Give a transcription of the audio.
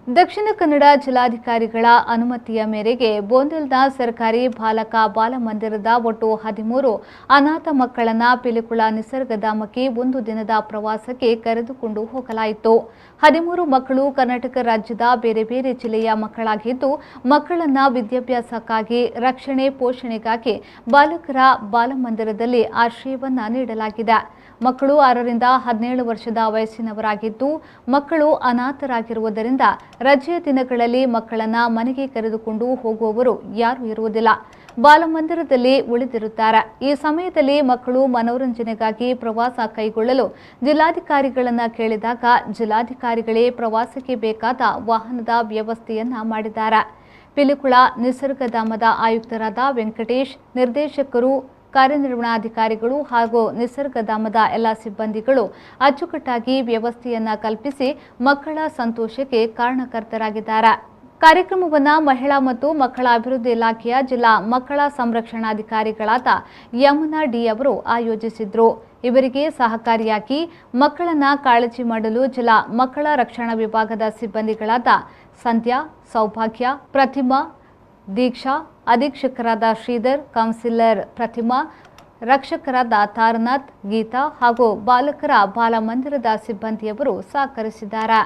ದಕ್ಷಿಣ ಕನ್ನಡ ಜಿಲ್ಲಾಧಿಕಾರಿಗಳ ಅನುಮತಿಯ ಮೇರೆಗೆ ಬೋಂದಲ್ನ ಸರ್ಕಾರಿ ಬಾಲಕ ಬಾಲಮಂದಿರದ ಒಟ್ಟು 13 ಅನಾಥ ಮಕ್ಕಳನ್ನು ಪಿಲಿಕುಳ ನಿಸರ್ಗಧಾಮಕ್ಕೆ ಒಂದು ದಿನದ ಪ್ರವಾಸಕ್ಕೆ ಕರೆದುಕೊಂಡು ಹೋಗಲಾಯಿತು. 13 ಮಕ್ಕಳು ಕರ್ನಾಟಕ ರಾಜ್ಯದ ಬೇರೆ ಬೇರೆ ಜಿಲ್ಲೆಯ ಮಕ್ಕಳಾಗಿದ್ದು, ಮಕ್ಕಳನ್ನ ವಿದ್ಯಾಭ್ಯಾಸಕ್ಕಾಗಿ, ರಕ್ಷಣೆ ಪೋಷಣೆಗಾಗಿ ಬಾಲಕರ ಬಾಲಮಂದಿರದಲ್ಲಿ ಆಶ್ರಯವನ್ನ ನೀಡಲಾಗಿದೆ. ಮಕ್ಕಳು 6 ರಿಂದ 17 ವರ್ಷದ ವಯಸ್ಸಿನವರಾಗಿದ್ದು, ಮಕ್ಕಳು ಅನಾಥರಾಗಿರುವುದರಿಂದ ರಜೆಯ ದಿನಗಳಲ್ಲಿ ಮಕ್ಕಳನ್ನ ಮನೆಗೆ ಕರೆದುಕೊಂಡು ಹೋಗುವವರು ಯಾರೂ ಇರುವುದಿಲ್ಲ. ಬಾಲಮಂದಿರದಲ್ಲಿ ಉಳಿದಿರುತ್ತಾರೆ. ಈ ಸಮಯದಲ್ಲಿ ಮಕ್ಕಳು ಮನೋರಂಜನೆಗಾಗಿ ಪ್ರವಾಸ ಕೈಗೊಳ್ಳಲು ಜಿಲ್ಲಾಧಿಕಾರಿಗಳನ್ನ ಕೇಳಿದಾಗ ಜಿಲ್ಲಾಧಿಕಾರಿಗಳೇ ಪ್ರವಾಸಕ್ಕೆ ಬೇಕಾದ ವಾಹನದ ವ್ಯವಸ್ಥೆಯನ್ನ ಮಾಡಿದ್ದಾರೆ. ಪಿಲಿಕುಳ ನಿಸರ್ಗಧಾಮದ ಆಯುಕ್ತರಾದ ವೆಂಕಟೇಶ್, ನಿರ್ದೇಶಕರು, ಕಾರ್ಯನಿರ್ವಹಣಾಧಿಕಾರಿಗಳು ಹಾಗೂ ನಿಸರ್ಗಧಾಮದ ಎಲ್ಲ ಸಿಬ್ಬಂದಿಗಳು ಅಚ್ಚುಕಟ್ಟಾಗಿ ವ್ಯವಸ್ಥೆಯನ್ನ ಕಲ್ಪಿಸಿ ಮಕ್ಕಳ ಸಂತೋಷಕ್ಕೆ ಕಾರಣಕರ್ತರಾಗಿದ್ದಾರೆ. ಕಾರ್ಯಕ್ರಮವನ್ನು ಮಹಿಳಾ ಮತ್ತು ಮಕ್ಕಳ ಅಭಿವೃದ್ಧಿ ಇಲಾಖೆಯ ಜಿಲ್ಲಾ ಮಕ್ಕಳ ಸಂರಕ್ಷಣಾಧಿಕಾರಿಗಳಾದ ಯಮುನಾ ಡಿ ಅವರು ಆಯೋಜಿಸಿದ್ರು. ಇವರಿಗೆ ಸಹಕಾರಿಯಾಗಿ ಮಕ್ಕಳನ್ನ ಕಾಳಜಿ ಮಾಡಲು ಜಿಲ್ಲಾ ಮಕ್ಕಳ ರಕ್ಷಣಾ ವಿಭಾಗದ ಸಿಬ್ಬಂದಿಗಳಾದ ಸಂಧ್ಯಾ, ಸೌಭಾಗ್ಯ, ಪ್ರತಿಮಾ, ದೀಕ್ಷಾ, ಅಧೀಕ್ಷಕರಾದ ಶ್ರೀಧರ್, ಕೌನ್ಸಿಲರ್ ಪ್ರತಿಮಾ, ರಕ್ಷಕರಾದ ತಾರನಾಥ್, ಗೀತಾ ಹಾಗೂ ಬಾಲಕರ ಬಾಲಮಂದಿರದ ಸಿಬ್ಬಂದಿಯವರು ಸಹಕರಿಸಿದ್ದಾರೆ.